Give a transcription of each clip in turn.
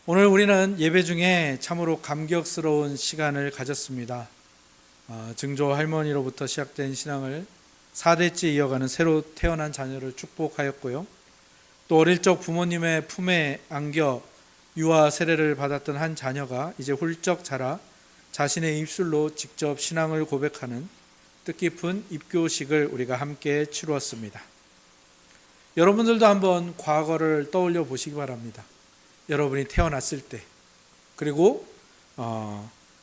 오늘 우리는 예배 중에 참으로 감격스러운 시간을 가졌습니다. 증조 할머니로부터 시작된 신앙을 4대째 이어가는 새로 태어난 자녀를 축복하였고요. 또 어릴 적 부모님의 품에 안겨 유아 세례를 받았던 한 자녀가 이제 훌쩍 자라 자신의 입술로 직접 신앙을 고백하는 뜻깊은 입교식을 우리가 함께 치루었습니다. 여러분들도 한번 과거를 떠올려 보시기 바랍니다. 여러분이 태어났을 때, 그리고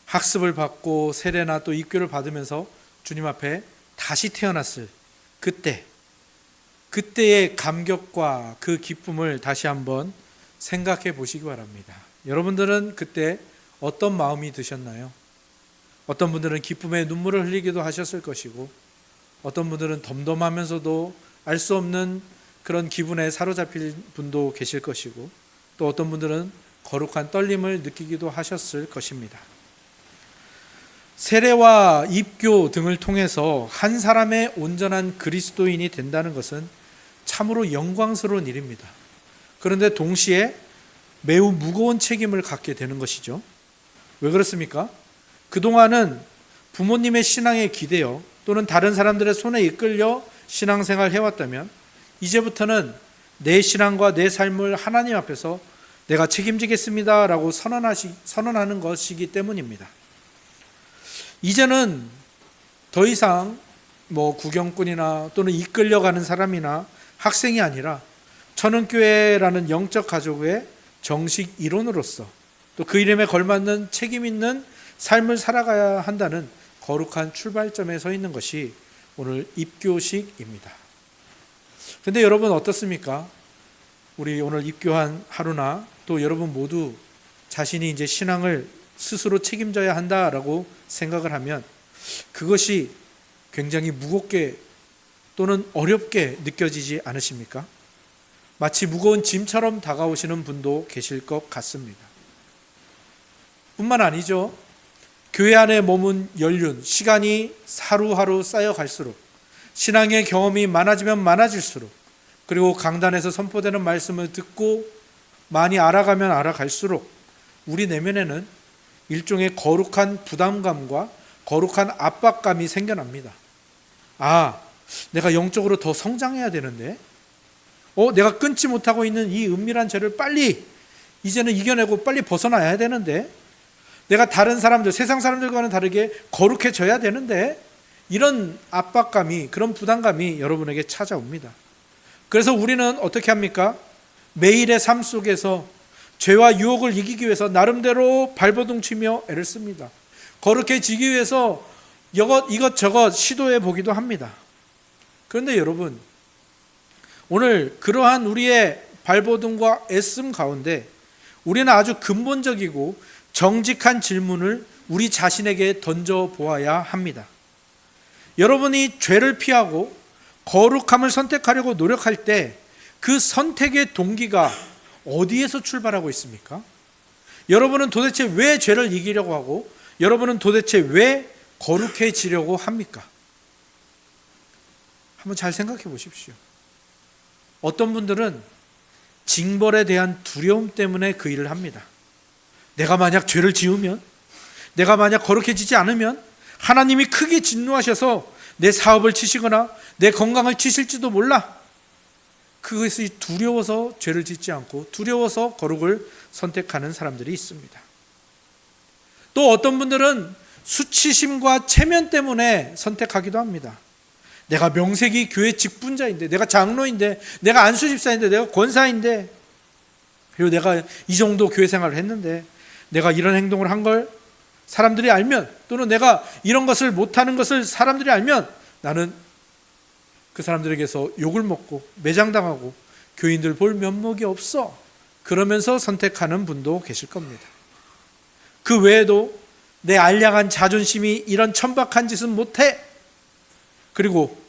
학습을 받고 세례나 또 입교를 받으면서 주님 앞에 다시 태어났을 그때의 감격과 그 기쁨을 다시 한번 생각해 보시기 바랍니다. 여러분들은 그때 어떤 마음이 드셨나요? 어떤 분들은 기쁨의 눈물을 흘리기도 하셨을 것이고, 어떤 분들은 덤덤하면서도 알 수 없는 그런 기분에 사로잡힐 분도 계실 것이고, 또 어떤 분들은 거룩한 떨림을 느끼기도 하셨을 것입니다. 세례와 입교 등을 통해서 한 사람의 온전한 그리스도인이 된다는 것은 참으로 영광스러운 일입니다. 그런데 동시에 매우 무거운 책임을 갖게 되는 것이죠. 왜 그렇습니까? 그동안은 부모님의 신앙에 기대어 또는 다른 사람들의 손에 이끌려 신앙생활을 해왔다면, 이제부터는 내 신앙과 내 삶을 하나님 앞에서 내가 책임지겠습니다 라고 선언하는 것이기 때문입니다. 이제는 더 이상 구경꾼이나 또는 이끌려가는 사람이나 학생이 아니라 천은교회라는 영적 가족의 정식 일원으로서 또 그 이름에 걸맞는 책임 있는 삶을 살아가야 한다는 거룩한 출발점에 서 있는 것이 오늘 입교식입니다. 근데 여러분 어떻습니까? 우리 오늘 입교한 하루나 또 여러분 모두 자신이 이제 신앙을 스스로 책임져야 한다라고 생각을 하면 그것이 굉장히 무겁게 또는 어렵게 느껴지지 않으십니까? 마치 무거운 짐처럼 다가오시는 분도 계실 것 같습니다. 뿐만 아니죠. 교회 안에 머문 연륜, 시간이 하루하루 쌓여갈수록, 신앙의 경험이 많아지면 많아질수록, 그리고 강단에서 선포되는 말씀을 듣고 많이 알아가면 알아갈수록 우리 내면에는 일종의 거룩한 부담감과 거룩한 압박감이 생겨납니다. 내가 영적으로 더 성장해야 되는데, 내가 끊지 못하고 있는 이 은밀한 죄를 빨리 이제는 이겨내고 빨리 벗어나야 되는데, 내가 다른 사람들, 세상 사람들과는 다르게 거룩해져야 되는데, 이런 압박감이, 그런 부담감이 여러분에게 찾아옵니다. 그래서 우리는 어떻게 합니까? 매일의 삶 속에서 죄와 유혹을 이기기 위해서 나름대로 발버둥치며 애를 씁니다. 거룩해지기 위해서 이것저것 시도해 보기도 합니다. 그런데 여러분, 오늘 그러한 우리의 발버둥과 애씀 가운데 우리는 아주 근본적이고 정직한 질문을 우리 자신에게 던져보아야 합니다. 여러분이 죄를 피하고 거룩함을 선택하려고 노력할 때 그 선택의 동기가 어디에서 출발하고 있습니까? 여러분은 도대체 왜 죄를 이기려고 하고, 여러분은 도대체 왜 거룩해지려고 합니까? 한번 잘 생각해 보십시오. 어떤 분들은 징벌에 대한 두려움 때문에 그 일을 합니다. 내가 만약 죄를 지으면, 내가 만약 거룩해지지 않으면 하나님이 크게 진노하셔서 내 사업을 치시거나 내 건강을 치실지도 몰라. 그것이 두려워서 죄를 짓지 않고 두려워서 거룩을 선택하는 사람들이 있습니다. 또 어떤 분들은 수치심과 체면 때문에 선택하기도 합니다. 내가 명색이 교회 직분자인데, 내가 장로인데, 내가 안수집사인데, 내가 권사인데, 그리고 내가 이 정도 교회 생활을 했는데 내가 이런 행동을 한 걸 사람들이 알면, 또는 내가 이런 것을 못하는 것을 사람들이 알면 나는 그 사람들에게서 욕을 먹고 매장당하고 교인들 볼 면목이 없어. 그러면서 선택하는 분도 계실 겁니다. 그 외에도 내 알량한 자존심이 이런 천박한 짓은 못해. 그리고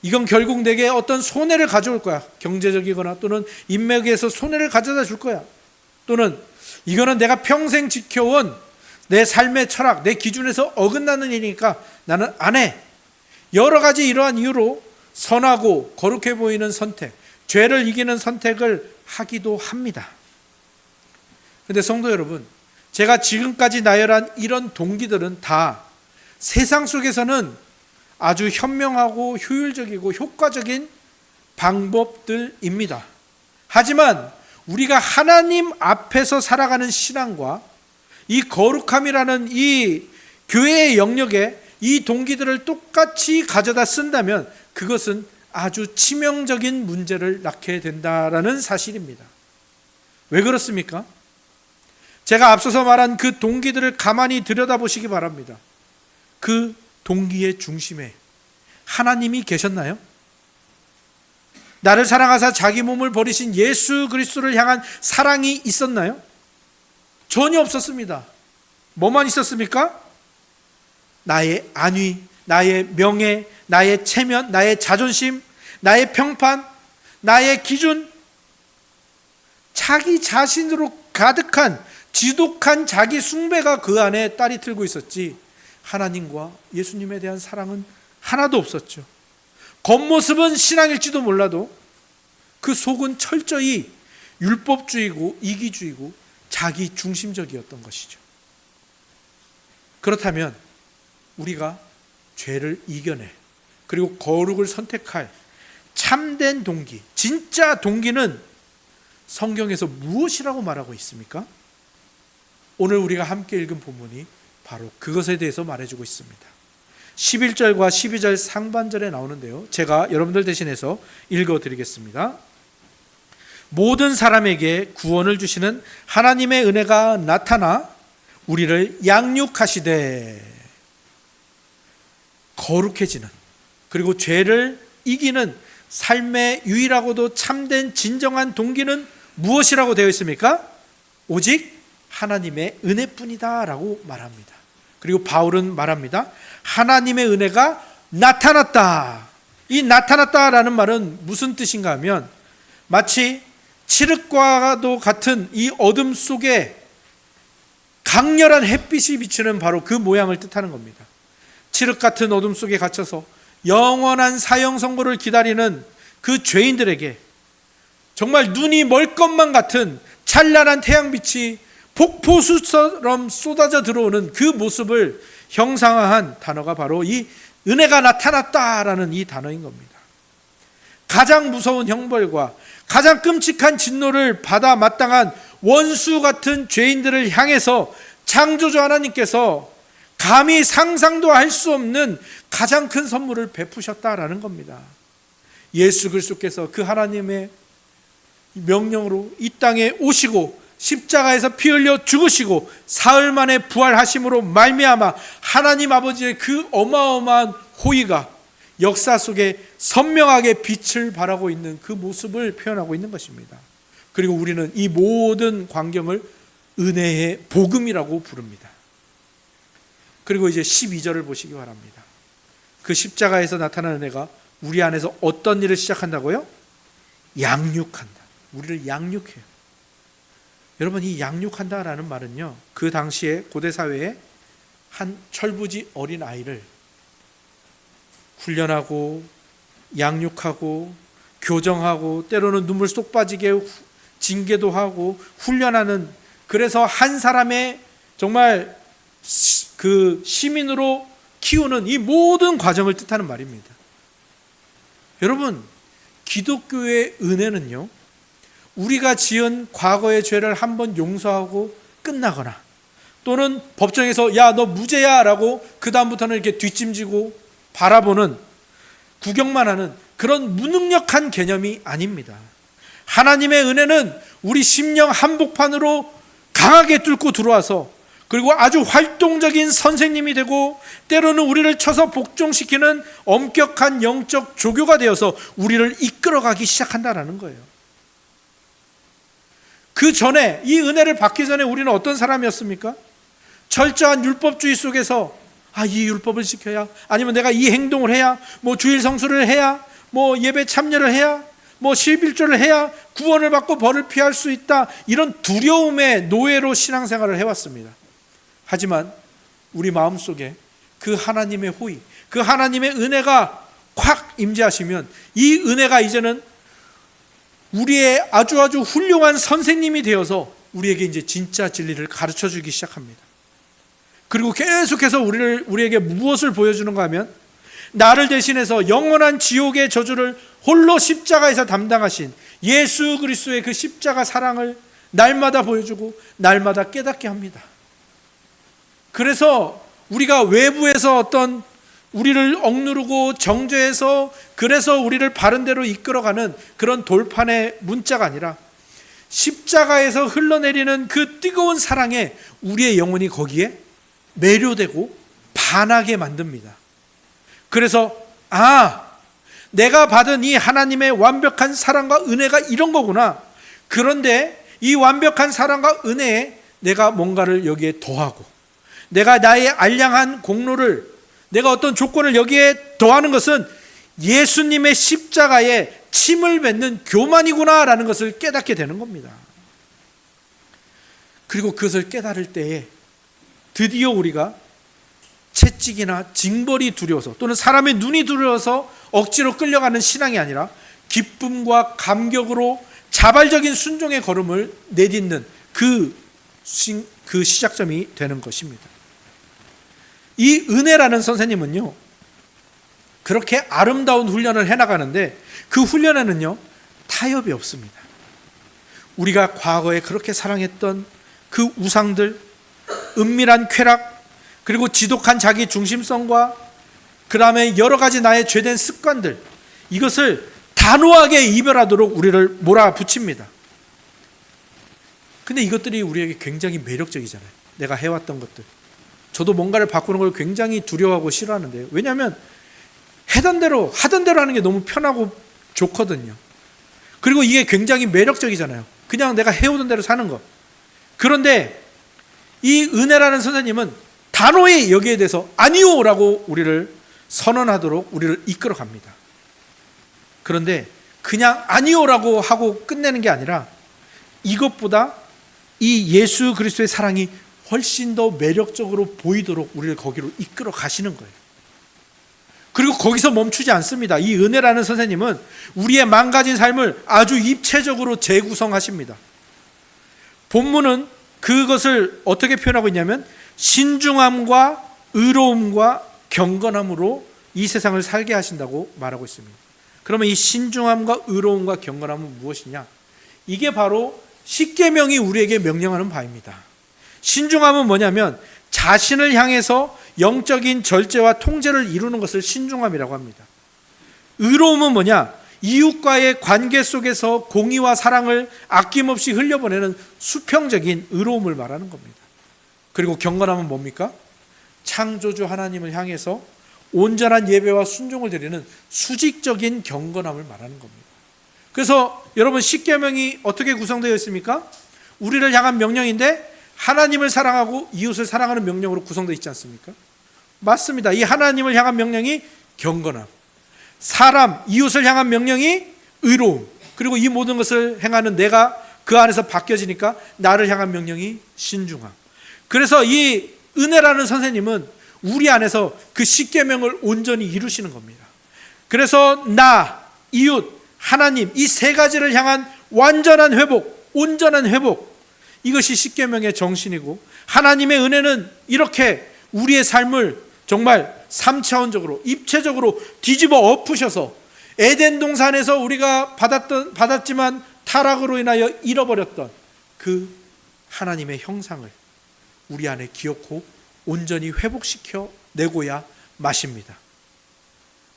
이건 결국 내게 어떤 손해를 가져올 거야. 경제적이거나 또는 인맥에서 손해를 가져다 줄 거야. 또는 이거는 내가 평생 지켜온 내 삶의 철학, 내 기준에서 어긋나는 일이니까 나는 안 해. 여러 가지 이러한 이유로 선하고 거룩해 보이는 선택, 죄를 이기는 선택을 하기도 합니다. 근데 성도 여러분, 제가 지금까지 나열한 이런 동기들은 다 세상 속에서는 아주 현명하고 효율적이고 효과적인 방법들입니다. 하지만 우리가 하나님 앞에서 살아가는 신앙과 이 거룩함이라는 이 교회의 영역에 이 동기들을 똑같이 가져다 쓴다면 그것은 아주 치명적인 문제를 낳게 된다라는 사실입니다. 왜 그렇습니까? 제가 앞서서 말한 그 동기들을 가만히 들여다보시기 바랍니다. 그 동기의 중심에 하나님이 계셨나요? 나를 사랑하사 자기 몸을 버리신 예수 그리스도를 향한 사랑이 있었나요? 전혀 없었습니다. 뭐만 있었습니까? 나의 안위, 나의 명예, 나의 체면, 나의 자존심, 나의 평판, 나의 기준, 자기 자신으로 가득한 지독한 자기 숭배가 그 안에 딸이 틀고 있었지 하나님과 예수님에 대한 사랑은 하나도 없었죠. 겉모습은 신앙일지도 몰라도 그 속은 철저히 율법주의고 이기주의고 자기 중심적이었던 것이죠. 그렇다면 우리가 죄를 이겨내 그리고 거룩을 선택할 참된 동기, 진짜 동기는 성경에서 무엇이라고 말하고 있습니까? 오늘 우리가 함께 읽은 본문이 바로 그것에 대해서 말해주고 있습니다. 11절과 12절 상반절에 나오는데요, 제가 여러분들 대신해서 읽어드리겠습니다. 모든 사람에게 구원을 주시는 하나님의 은혜가 나타나 우리를 양육하시되 거룩해지는 그리고 죄를 이기는 삶의 유일하고도 참된 진정한 동기는 무엇이라고 되어 있습니까? 오직 하나님의 은혜뿐이다 라고 말합니다. 그리고 바울은 말합니다. 하나님의 은혜가 나타났다. 이 나타났다라는 말은 무슨 뜻인가 하면 마치 칠흑과도 같은 이 어둠 속에 강렬한 햇빛이 비추는 바로 그 모양을 뜻하는 겁니다. 칠흑 같은 어둠 속에 갇혀서 영원한 사형 선고를 기다리는 그 죄인들에게 정말 눈이 멀 것만 같은 찬란한 태양빛이 폭포수처럼 쏟아져 들어오는 그 모습을 형상화한 단어가 바로 이 은혜가 나타났다라는 이 단어인 겁니다. 가장 무서운 형벌과 가장 끔찍한 진노를 받아 마땅한 원수 같은 죄인들을 향해서 창조주 하나님께서 감히 상상도 할 수 없는 가장 큰 선물을 베푸셨다라는 겁니다. 예수 그리스도께서 그 하나님의 명령으로 이 땅에 오시고 십자가에서 피 흘려 죽으시고 사흘 만에 부활하심으로 말미암아 하나님 아버지의 그 어마어마한 호의가 역사 속에 선명하게 빛을 발하고 있는 그 모습을 표현하고 있는 것입니다. 그리고 우리는 이 모든 광경을 은혜의 복음이라고 부릅니다. 그리고 이제 12절을 보시기 바랍니다. 그 십자가에서 나타난 은혜가 우리 안에서 어떤 일을 시작한다고요? 양육한다. 우리를 양육해요. 여러분, 이 양육한다라는 말은요, 그 당시에 고대 사회에 한 철부지 어린 아이를 훈련하고 양육하고 교정하고 때로는 눈물 쏙 빠지게 징계도 하고 훈련하는, 그래서 한 사람의 정말 그 시민으로 키우는 이 모든 과정을 뜻하는 말입니다. 여러분, 기독교의 은혜는요, 우리가 지은 과거의 죄를 한번 용서하고 끝나거나 또는 법정에서 야, 너 무죄야 라고 그 다음부터는 이렇게 뒷짐지고 바라보는, 구경만 하는 그런 무능력한 개념이 아닙니다. 하나님의 은혜는 우리 심령 한복판으로 강하게 뚫고 들어와서 그리고 아주 활동적인 선생님이 되고 때로는 우리를 쳐서 복종시키는 엄격한 영적 조교가 되어서 우리를 이끌어가기 시작한다는 거예요. 그 전에, 이 은혜를 받기 전에 우리는 어떤 사람이었습니까? 철저한 율법주의 속에서 이 율법을 지켜야, 아니면 내가 이 행동을 해야, 뭐 주일 성수를 해야, 뭐 예배 참여를 해야, 뭐 11조를 해야 구원을 받고 벌을 피할 수 있다, 이런 두려움의 노예로 신앙생활을 해왔습니다. 하지만 우리 마음속에 그 하나님의 호의, 그 하나님의 은혜가 확 임재하시면 이 은혜가 이제는 우리의 아주 훌륭한 선생님이 되어서 우리에게 이제 진짜 진리를 가르쳐 주기 시작합니다. 그리고 계속해서 우리에게 무엇을 보여주는가 하면, 나를 대신해서 영원한 지옥의 저주를 홀로 십자가에서 담당하신 예수 그리스도의 그 십자가 사랑을 날마다 보여주고 날마다 깨닫게 합니다. 그래서 우리가 외부에서 어떤 우리를 억누르고 정죄해서 그래서 우리를 바른 대로 이끌어가는 그런 돌판의 문자가 아니라 십자가에서 흘러내리는 그 뜨거운 사랑에 우리의 영혼이 거기에 매료되고 반하게 만듭니다. 그래서 내가 받은 이 하나님의 완벽한 사랑과 은혜가 이런 거구나. 그런데 이 완벽한 사랑과 은혜에 내가 뭔가를 여기에 더하고, 내가 나의 알량한 공로를, 내가 어떤 조건을 여기에 더하는 것은 예수님의 십자가에 침을 뱉는 교만이구나라는 것을 깨닫게 되는 겁니다. 그리고 그것을 깨달을 때에 드디어 우리가 채찍이나 징벌이 두려워서 또는 사람의 눈이 두려워서 억지로 끌려가는 신앙이 아니라 기쁨과 감격으로 자발적인 순종의 걸음을 내딛는 그 시작점이 되는 것입니다. 이 은혜라는 선생님은요, 그렇게 아름다운 훈련을 해나가는데 그 훈련에는요 타협이 없습니다. 우리가 과거에 그렇게 사랑했던 그 우상들, 은밀한 쾌락, 그리고 지독한 자기 중심성과 그 다음에 여러 가지 나의 죄된 습관들, 이것을 단호하게 이별하도록 우리를 몰아붙입니다. 근데 이것들이 우리에게 굉장히 매력적이잖아요. 내가 해왔던 것들. 저도 뭔가를 바꾸는 걸 굉장히 두려워하고 싫어하는데요. 왜냐하면 하던 대로 하는 게 너무 편하고 좋거든요. 그리고 이게 굉장히 매력적이잖아요. 그냥 내가 해오던 대로 사는 것. 그런데 이 은혜라는 선생님은 단호히 여기에 대해서 아니오라고 우리를 선언하도록 우리를 이끌어 갑니다. 그런데 그냥 아니오라고 하고 끝내는 게 아니라 이것보다 이 예수 그리스도의 사랑이 훨씬 더 매력적으로 보이도록 우리를 거기로 이끌어 가시는 거예요. 그리고 거기서 멈추지 않습니다. 이 은혜라는 선생님은 우리의 망가진 삶을 아주 입체적으로 재구성하십니다. 본문은 그것을 어떻게 표현하고 있냐면 신중함과 의로움과 경건함으로 이 세상을 살게 하신다고 말하고 있습니다. 그러면 이 신중함과 의로움과 경건함은 무엇이냐? 이게 바로 십계명이 우리에게 명령하는 바입니다. 신중함은 뭐냐면 자신을 향해서 영적인 절제와 통제를 이루는 것을 신중함이라고 합니다. 의로움은 뭐냐? 이웃과의 관계 속에서 공의와 사랑을 아낌없이 흘려보내는 수평적인 의로움을 말하는 겁니다. 그리고 경건함은 뭡니까? 창조주 하나님을 향해서 온전한 예배와 순종을 드리는 수직적인 경건함을 말하는 겁니다. 그래서 여러분 십계명이 어떻게 구성되어 있습니까? 우리를 향한 명령인데 하나님을 사랑하고 이웃을 사랑하는 명령으로 구성되어 있지 않습니까? 맞습니다. 이 하나님을 향한 명령이 경건함, 사람, 이웃을 향한 명령이 의로움, 그리고 이 모든 것을 행하는 내가 그 안에서 바뀌어지니까 나를 향한 명령이 신중함. 그래서 이 은혜라는 선생님은 우리 안에서 그 십계명을 온전히 이루시는 겁니다. 그래서 나, 이웃, 하나님 이 세 가지를 향한 완전한 회복, 온전한 회복, 이것이 십계명의 정신이고 하나님의 은혜는 이렇게 우리의 삶을 정말 3차원적으로 입체적으로 뒤집어 엎으셔서 에덴 동산에서 우리가 받았지만 타락으로 인하여 잃어버렸던 그 하나님의 형상을 우리 안에 기억하고 온전히 회복시켜 내고야 마십니다.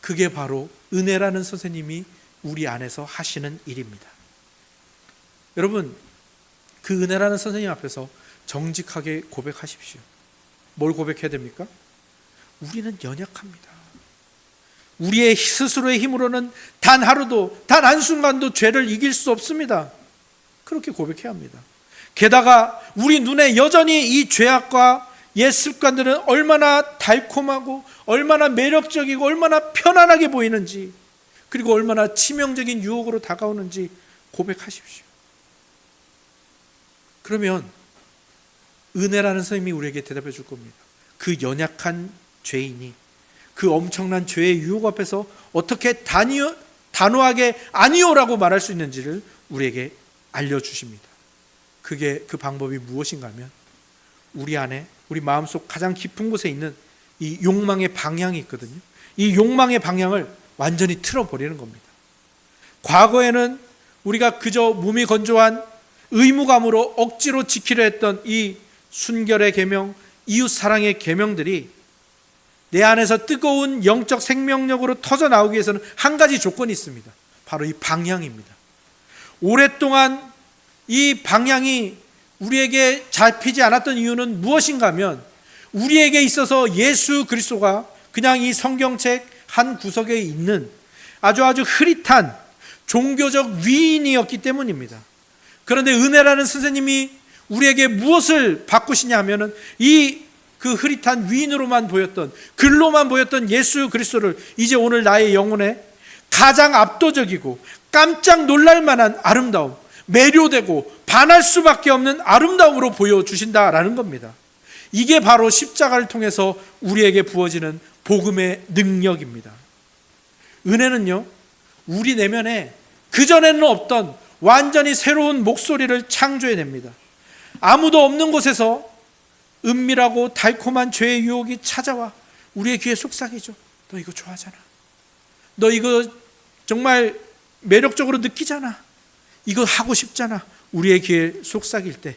그게 바로 은혜라는 선생님이 우리 안에서 하시는 일입니다. 여러분, 그 은혜라는 선생님 앞에서 정직하게 고백하십시오. 뭘 고백해야 됩니까? 우리는 연약합니다. 우리의 스스로의 힘으로는 단 하루도, 단 한순간도 죄를 이길 수 없습니다. 그렇게 고백해야 합니다. 게다가 우리 눈에 여전히 이 죄악과 옛 습관들은 얼마나 달콤하고 얼마나 매력적이고 얼마나 편안하게 보이는지, 그리고 얼마나 치명적인 유혹으로 다가오는지 고백하십시오. 그러면 은혜라는 선생님이 우리에게 대답해 줄 겁니다. 그 연약한 죄인이 그 엄청난 죄의 유혹 앞에서 어떻게 단호하게 아니오라고 말할 수 있는지를 우리에게 알려주십니다. 그 방법이 무엇인가 하면 우리 안에, 우리 마음속 가장 깊은 곳에 있는 이 욕망의 방향이 있거든요. 이 욕망의 방향을 완전히 틀어버리는 겁니다. 과거에는 우리가 그저 몸이 건조한 의무감으로 억지로 지키려 했던 이 순결의 계명, 이웃 사랑의 계명들이 내 안에서 뜨거운 영적 생명력으로 터져 나오기 위해서는 한 가지 조건이 있습니다. 바로 이 방향입니다. 오랫동안 이 방향이 우리에게 잡히지 않았던 이유는 무엇인가 하면 우리에게 있어서 예수 그리스도가 그냥 이 성경책 한 구석에 있는 아주 흐릿한 종교적 위인이었기 때문입니다. 그런데 은혜라는 선생님이 우리에게 무엇을 바꾸시냐 하면은 그 흐릿한 위인으로만 보였던, 글로만 보였던 예수 그리스도를 이제 오늘 나의 영혼에 가장 압도적이고 깜짝 놀랄 만한 아름다움, 매료되고 반할 수밖에 없는 아름다움으로 보여주신다라는 겁니다. 이게 바로 십자가를 통해서 우리에게 부어지는 복음의 능력입니다. 은혜는요, 우리 내면에 그전에는 없던 완전히 새로운 목소리를 창조해냅니다. 아무도 없는 곳에서 은밀하고 달콤한 죄의 유혹이 찾아와 우리의 귀에 속삭이죠. 너 이거 좋아하잖아. 너 이거 정말 매력적으로 느끼잖아. 이거 하고 싶잖아. 우리의 귀에 속삭일 때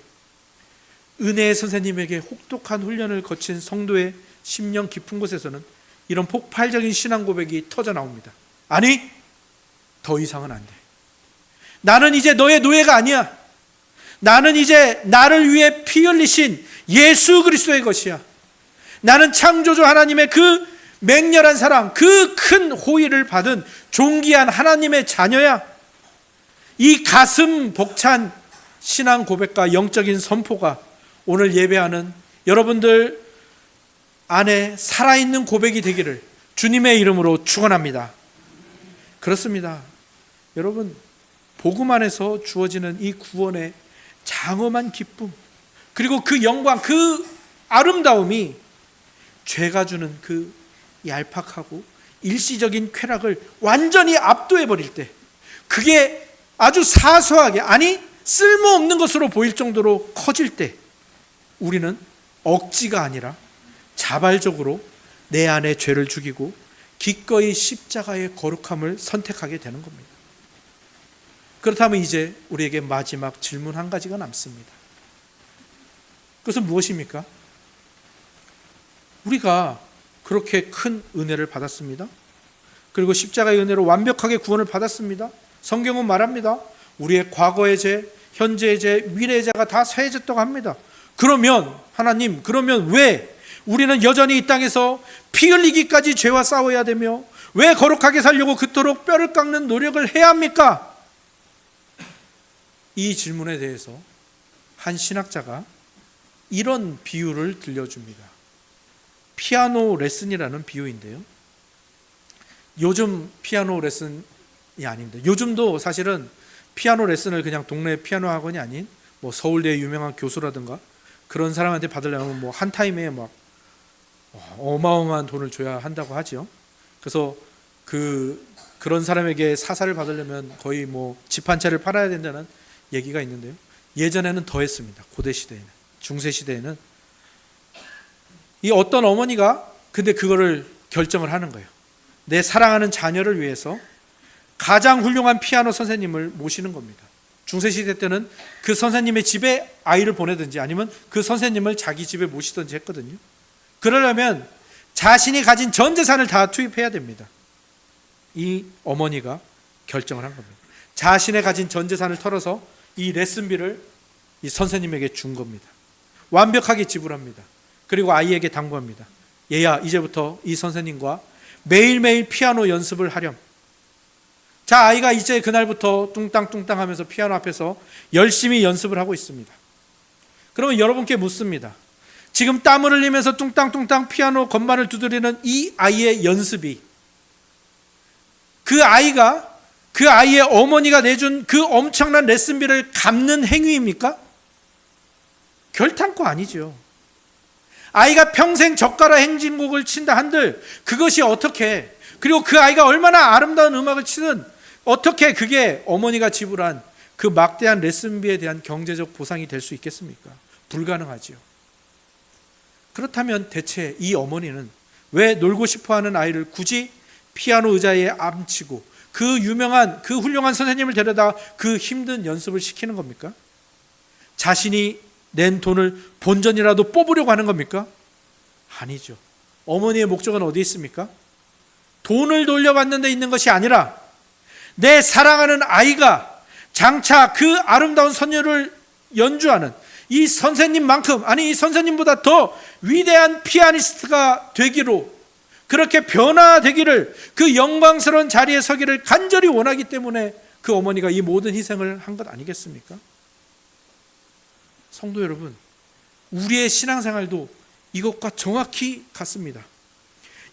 은혜의 선생님에게 혹독한 훈련을 거친 성도의 심령 깊은 곳에서는 이런 폭발적인 신앙 고백이 터져 나옵니다. 아니, 더 이상은 안 돼. 나는 이제 너의 노예가 아니야. 나는 이제 나를 위해 피 흘리신 예수 그리스도의 것이야. 나는 창조주 하나님의 그 맹렬한 사랑, 그 큰 호의를 받은 존귀한 하나님의 자녀야. 이 가슴 벅찬 신앙 고백과 영적인 선포가 오늘 예배하는 여러분들 안에 살아있는 고백이 되기를 주님의 이름으로 축원합니다. 그렇습니다. 여러분, 복음 안에서 주어지는 이 구원의 장엄한 기쁨, 그리고 그 영광, 그 아름다움이 죄가 주는 그 얄팍하고 일시적인 쾌락을 완전히 압도해버릴 때, 그게 아주 사소하게, 아니 쓸모없는 것으로 보일 정도로 커질 때 우리는 억지가 아니라 자발적으로 내 안에 죄를 죽이고 기꺼이 십자가의 거룩함을 선택하게 되는 겁니다. 그렇다면 이제 우리에게 마지막 질문 한 가지가 남습니다. 그것은 무엇입니까? 우리가 그렇게 큰 은혜를 받았습니다. 그리고 십자가의 은혜로 완벽하게 구원을 받았습니다. 성경은 말합니다. 우리의 과거의 죄, 현재의 죄, 미래의 죄가 다 사해졌다고 합니다. 그러면 하나님, 그러면 왜 우리는 여전히 이 땅에서 피 흘리기까지 죄와 싸워야 되며 왜 거룩하게 살려고 그토록 뼈를 깎는 노력을 해야 합니까? 이 질문에 대해서 한 신학자가 이런 비유를 들려줍니다. 피아노 레슨이라는 비유인데요. 요즘 피아노 레슨이 아닙니다. 요즘도 사실은 피아노 레슨을 그냥 동네 피아노 학원이 아닌 뭐 서울대 유명한 교수라든가 그런 사람한테 받으려면 뭐 한 타임에 막 어마어마한 돈을 줘야 한다고 하죠. 그래서 그런 사람에게 사사를 받으려면 거의 뭐 집 한 채를 팔아야 된다는 얘기가 있는데요. 예전에는 더 했습니다. 고대 시대에는, 중세 시대에는 이 어떤 어머니가 근데 그거를 결정을 하는 거예요. 내 사랑하는 자녀를 위해서 가장 훌륭한 피아노 선생님을 모시는 겁니다. 중세 시대 때는 그 선생님의 집에 아이를 보내든지 아니면 그 선생님을 자기 집에 모시든지 했거든요. 그러려면 자신이 가진 전 재산을 다 투입해야 됩니다. 이 어머니가 결정을 한 겁니다. 자신의 가진 전 재산을 털어서 이 레슨비를 이 선생님에게 준 겁니다. 완벽하게 지불합니다. 그리고 아이에게 당부합니다. 얘야, 이제부터 이 선생님과 매일매일 피아노 연습을 하렴. 자, 아이가 이제 그날부터 뚱땅뚱땅 하면서 피아노 앞에서 열심히 연습을 하고 있습니다. 그러면 여러분께 묻습니다. 지금 땀을 흘리면서 뚱땅뚱땅 피아노 건반을 두드리는 이 아이의 연습이 그 아이의 어머니가 내준 그 엄청난 레슨비를 갚는 행위입니까? 결탄코 아니죠. 아이가 평생 젓가락 행진곡을 친다 한들 그것이 어떻게, 그리고 그 아이가 얼마나 아름다운 음악을 치든 어떻게 그게 어머니가 지불한 그 막대한 레슨비에 대한 경제적 보상이 될 수 있겠습니까? 불가능하지요. 그렇다면 대체 이 어머니는 왜 놀고 싶어하는 아이를 굳이 피아노 의자에 앉히고 그 유명한 그 훌륭한 선생님을 데려다 그 힘든 연습을 시키는 겁니까? 자신이 낸 돈을 본전이라도 뽑으려고 하는 겁니까? 아니죠. 어머니의 목적은 어디 있습니까? 돈을 돌려받는 데 있는 것이 아니라 내 사랑하는 아이가 장차 그 아름다운 선율을 연주하는 이 선생님만큼, 아니 이 선생님보다 더 위대한 피아니스트가 되기로, 그렇게 변화되기를, 그 영광스러운 자리에 서기를 간절히 원하기 때문에 그 어머니가 이 모든 희생을 한 것 아니겠습니까? 성도 여러분, 우리의 신앙생활도 이것과 정확히 같습니다.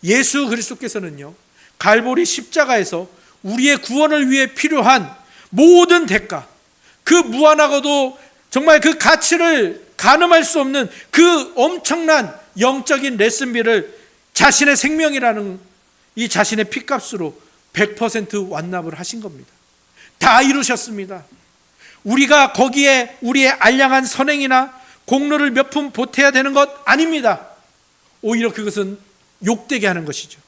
예수 그리스도께서는요, 갈보리 십자가에서 우리의 구원을 위해 필요한 모든 대가, 그 무한하고도 정말 그 가치를 가늠할 수 없는 그 엄청난 영적인 레슨비를 자신의 생명이라는 이 자신의 피값으로 100% 완납을 하신 겁니다. 다 이루셨습니다. 우리가 거기에 우리의 알량한 선행이나 공로를 몇 푼 보태야 되는 것 아닙니다. 오히려 그것은 욕되게 하는 것이죠.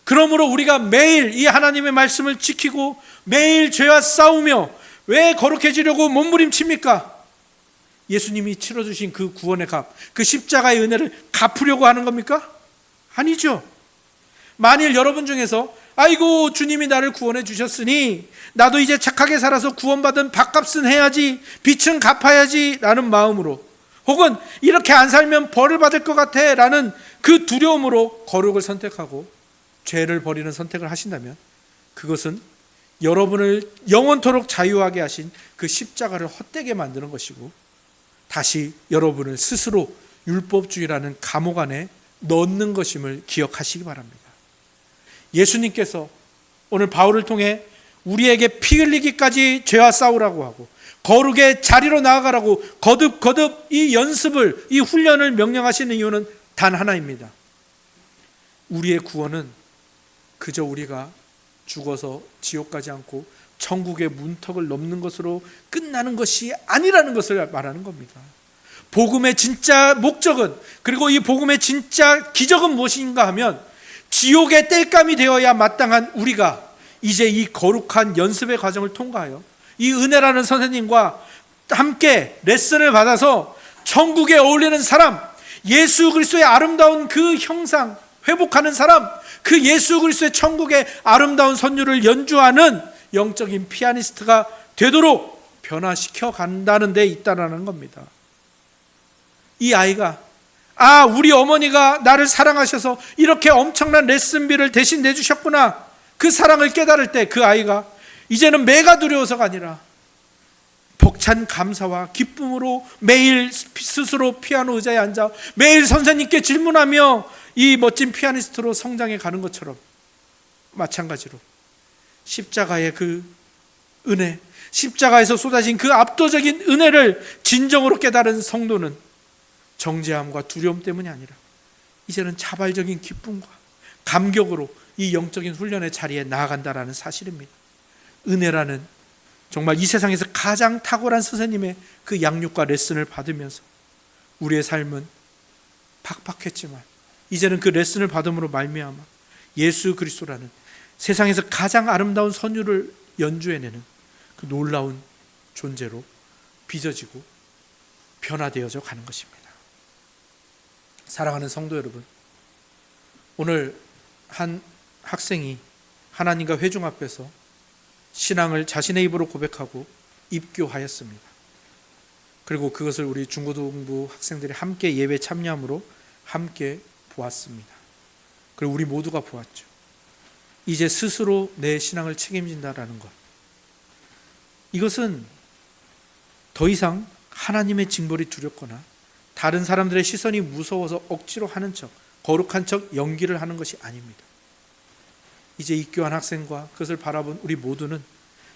그러므로 우리가 매일 이 하나님의 말씀을 지키고 매일 죄와 싸우며 왜 거룩해지려고 몸부림칩니까? 예수님이 치러주신 그 구원의 값, 그 십자가의 은혜를 갚으려고 하는 겁니까? 아니죠. 만일 여러분 중에서 아이고 주님이 나를 구원해 주셨으니 나도 이제 착하게 살아서 구원받은 밥값은 해야지, 빚은 갚아야지 라는 마음으로, 혹은 이렇게 안 살면 벌을 받을 것 같아 라는 그 두려움으로 거룩을 선택하고 죄를 버리는 선택을 하신다면 그것은 여러분을 영원토록 자유하게 하신 그 십자가를 헛되게 만드는 것이고, 다시 여러분을 스스로 율법주의라는 감옥 안에 넣는 것임을 기억하시기 바랍니다. 예수님께서 오늘 바울을 통해 우리에게 피 흘리기까지 죄와 싸우라고 하고 거룩의 자리로 나아가라고 거듭 이 연습을, 이 훈련을 명령하시는 이유는 단 하나입니다. 우리의 구원은 그저 우리가 죽어서 지옥 가지 않고 천국의 문턱을 넘는 것으로 끝나는 것이 아니라는 것을 말하는 겁니다. 복음의 진짜 목적은, 그리고 이 복음의 진짜 기적은 무엇인가 하면 지옥의 땔감이 되어야 마땅한 우리가 이제 이 거룩한 연습의 과정을 통과하여 이 은혜라는 선생님과 함께 레슨을 받아서 천국에 어울리는 사람, 예수 그리스도의 아름다운 그 형상 회복하는 사람, 그 예수 그리스도의 천국의 아름다운 선율을 연주하는 영적인 피아니스트가 되도록 변화시켜 간다는 데 있다라는 겁니다. 이 아이가 우리 어머니가 나를 사랑하셔서 이렇게 엄청난 레슨비를 대신 내주셨구나, 그 사랑을 깨달을 때 그 아이가 이제는 매가 두려워서가 아니라 벅찬 감사와 기쁨으로 매일 스스로 피아노 의자에 앉아 매일 선생님께 질문하며 이 멋진 피아니스트로 성장해 가는 것처럼, 마찬가지로 십자가의 그 은혜, 십자가에서 쏟아진 그 압도적인 은혜를 진정으로 깨달은 성도는 정죄함과 두려움 때문이 아니라 이제는 자발적인 기쁨과 감격으로 이 영적인 훈련의 자리에 나아간다라는 사실입니다. 은혜라는 정말 이 세상에서 가장 탁월한 선생님의 그 양육과 레슨을 받으면서 우리의 삶은 팍팍했지만 이제는 그 레슨을 받음으로 말미암아 예수 그리스도라는 세상에서 가장 아름다운 선율을 연주해내는 그 놀라운 존재로 빚어지고 변화되어져 가는 것입니다. 사랑하는 성도 여러분, 오늘 한 학생이 하나님과 회중 앞에서 신앙을 자신의 입으로 고백하고 입교하였습니다. 그리고 그것을 우리 중고등부 학생들이 함께 예배 참여함으로 함께 보았습니다. 그리고 우리 모두가 보았죠. 이제 스스로 내 신앙을 책임진다라는 것, 이것은 더 이상 하나님의 징벌이 두렵거나 다른 사람들의 시선이 무서워서 억지로 하는 척, 거룩한 척 연기를 하는 것이 아닙니다. 이제 입교한 학생과 그것을 바라본 우리 모두는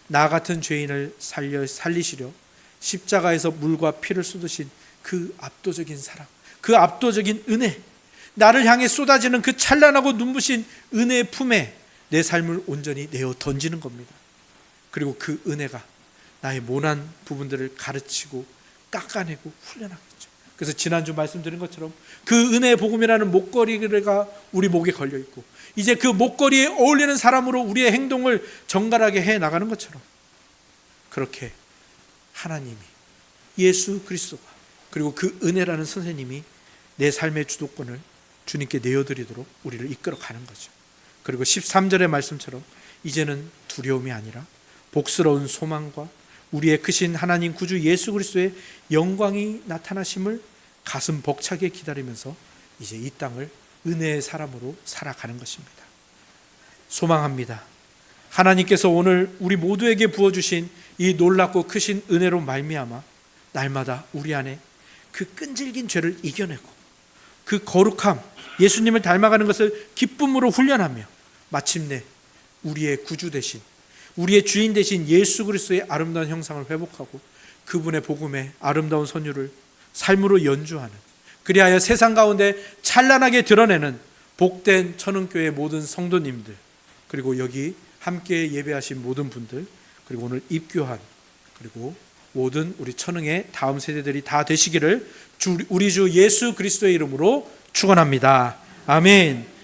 나 같은 죄인을 살리시려 십자가에서 물과 피를 쏟으신 그 압도적인 사랑, 그 압도적인 은혜, 나를 향해 쏟아지는 그 찬란하고 눈부신 은혜의 품에 내 삶을 온전히 내어 던지는 겁니다. 그리고 그 은혜가 나의 모난 부분들을 가르치고 깎아내고 훈련하겠죠. 그래서 지난주 말씀드린 것처럼 그 은혜의 복음이라는 목걸이가 우리 목에 걸려 있고, 이제 그 목걸이에 어울리는 사람으로 우리의 행동을 정갈하게 해 나가는 것처럼, 그렇게 하나님이, 예수 그리스도가, 그리고 그 은혜라는 선생님이 내 삶의 주도권을 주님께 내어드리도록 우리를 이끌어 가는 거죠. 그리고 13절의 말씀처럼 이제는 두려움이 아니라 복스러운 소망과 우리의 크신 하나님 구주 예수 그리스도의 영광이 나타나심을 가슴 벅차게 기다리면서 이제 이 땅을 은혜의 사람으로 살아가는 것입니다. 소망합니다. 하나님께서 오늘 우리 모두에게 부어주신 이 놀랍고 크신 은혜로 말미암아 날마다 우리 안에 그 끈질긴 죄를 이겨내고 그 거룩함, 예수님을 닮아가는 것을 기쁨으로 훈련하며 마침내 우리의 구주 되신, 우리의 주인 되신 예수 그리스도의 아름다운 형상을 회복하고 그분의 복음의 아름다운 선율을 삶으로 연주하는, 그리하여 세상 가운데 찬란하게 드러내는 복된 천흥교회 모든 성도님들, 그리고 여기 함께 예배하신 모든 분들, 그리고 오늘 입교한, 그리고 모든 우리 천흥의 다음 세대들이 다 되시기를 우리 주 예수 그리스도의 이름으로 축원합니다. 아멘.